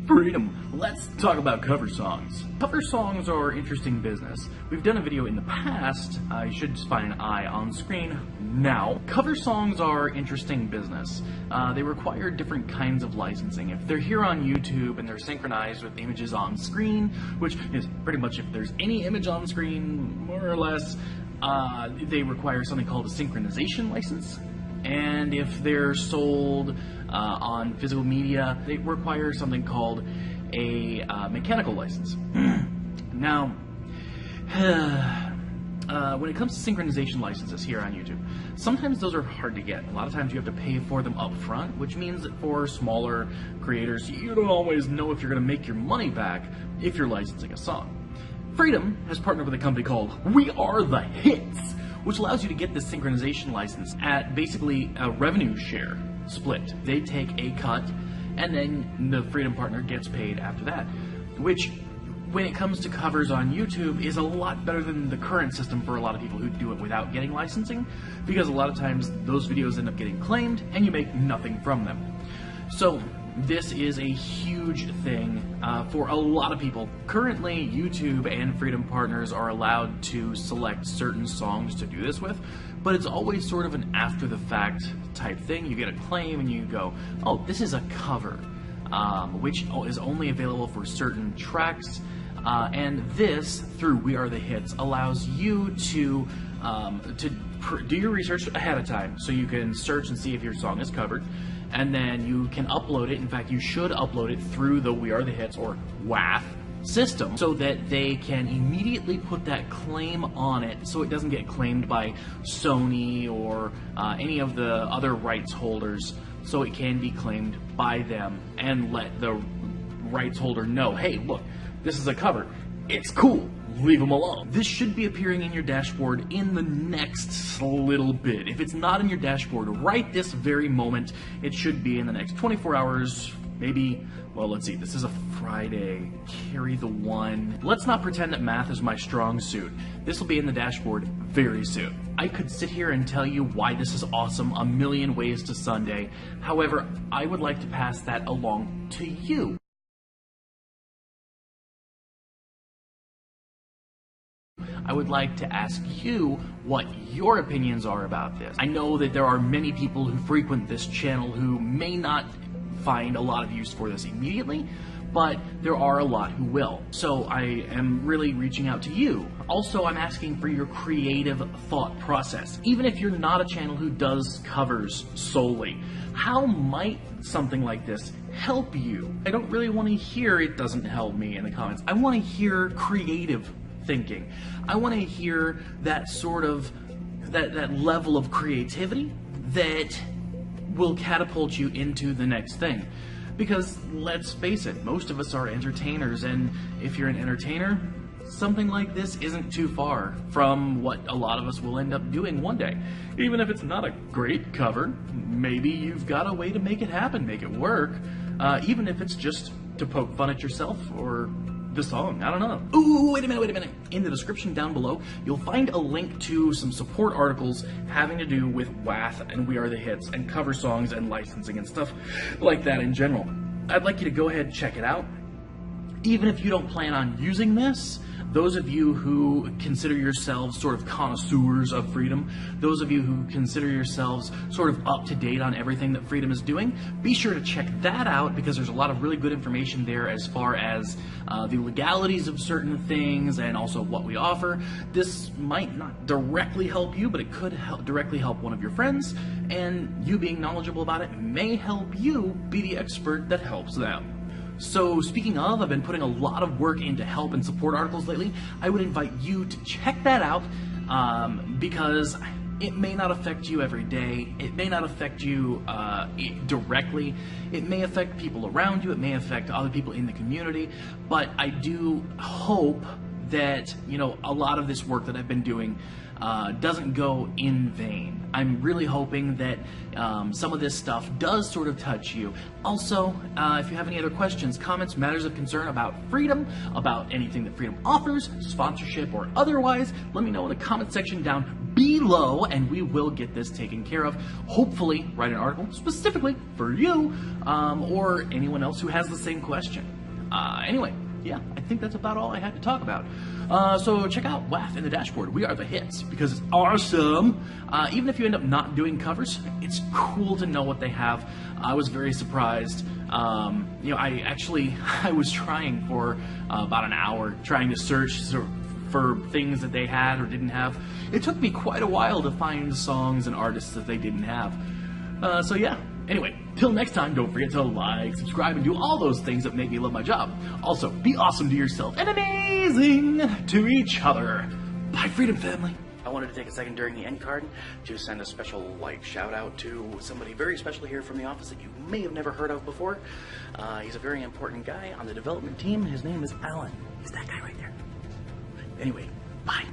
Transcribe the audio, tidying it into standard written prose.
Freedom. Let's talk about cover songs. Cover songs are interesting business. We've done a video in the past. I should just find an eye on screen now. Cover songs are interesting business. They require different kinds of licensing. If they're here on YouTube and they're synchronized with images on screen, which is pretty much if there's any image on screen, more or less, they require something called a synchronization license. And if they're sold on physical media, they require something called a mechanical license. Now, when it comes to synchronization licenses here on YouTube, sometimes those are hard to get. A lot of times you have to pay for them up front, which means that for smaller creators, you don't always know if you're going to make your money back if you're licensing a song. Freedom has partnered with a company called We Are the Hits, which allows you to get this synchronization license at basically a revenue share split. They take a cut, and then the Freedom partner gets paid after that, which, when it comes to covers on YouTube, is a lot better than the current system for a lot of people who do it without getting licensing, because a lot of times those videos end up getting claimed, and you make nothing from them. So this is a huge thing for a lot of people. Currently, YouTube and Freedom partners are allowed to select certain songs to do this with, but it's always sort of an after-the-fact type thing. You get a claim and you go, oh, this is a cover, which is only available for certain tracks, and this, through We Are the Hits, allows you to do your research ahead of time, so you can search and see if your song is covered, and then you can upload it. In fact, you should upload it through the We Are the Hits, or WAF, system, so that they can immediately put that claim on it, so it doesn't get claimed by Sony or any of the other rights holders, so it can be claimed by them and let the rights holder know, hey, look, this is a cover, it's cool, leave them alone. This should be appearing in your dashboard in the next little bit. If it's not in your dashboard right this very moment, it should be in the next 24 hours, maybe. Well, let's see, this is a Friday, carry the one. Let's not pretend that math is my strong suit. This will be in the dashboard very soon. I could sit here and tell you why this is awesome a million ways to Sunday. However, I would like to pass that along to you. I would like to ask you what your opinions are about this. I know that there are many people who frequent this channel who may not find a lot of use for this immediately, but there are a lot who will. So I am really reaching out to you. Also, I'm asking for your creative thought process. Even if you're not a channel who does covers solely, how might something like this help you? I don't really want to hear it doesn't help me in the comments. I want to hear creative thinking. I want to hear that sort of, that level of creativity that will catapult you into the next thing. Because let's face it, most of us are entertainers, and if you're an entertainer, something like this isn't too far from what a lot of us will end up doing one day. Even if it's not a great cover, maybe you've got a way to make it happen, make it work, even if it's just to poke fun at yourself or the song, I don't know. Ooh, wait a minute. In the description down below, you'll find a link to some support articles having to do with WAF and We Are the Hits and cover songs and licensing and stuff like that in general. I'd like you to go ahead and check it out. Even if you don't plan on using this, those of you who consider yourselves sort of connoisseurs of Freedom, those of you who consider yourselves sort of up to date on everything that Freedom is doing, be sure to check that out, because there's a lot of really good information there as far as the legalities of certain things and also what we offer. This might not directly help you, but it could directly help one of your friends, and you being knowledgeable about it may help you be the expert that helps them. So speaking of, I've been putting a lot of work into help and support articles lately. I would invite you to check that out, because it may not affect you every day. It may not affect you directly. It may affect people around you. It may affect other people in the community. But I do hope that, you know, a lot of this work that I've been doing doesn't go in vain. I'm really hoping that some of this stuff does sort of touch you. Also, if you have any other questions, comments, matters of concern about Freedom, about anything that Freedom offers, sponsorship or otherwise, let me know in the comment section down below, and we will get this taken care of. Hopefully, write an article specifically for you, or anyone else who has the same question. Anyway, yeah, I think that's about all I had to talk about. So check out WAF in the dashboard. We are the hits because it's awesome. Even if you end up not doing covers, it's cool to know what they have. I was very surprised. You know, I was trying for about an hour trying to search for things that they had or didn't have. It took me quite a while to find songs and artists that they didn't have. So yeah. Anyway, till next time, don't forget to like, subscribe, and do all those things that make me love my job. Also, be awesome to yourself and amazing to each other. Bye, Freedom Family. I wanted to take a second during the end card to send a special shout out to somebody very special here from the office that you may have never heard of before. He's a very important guy on the development team. His name is Alan. He's that guy right there. Anyway, bye.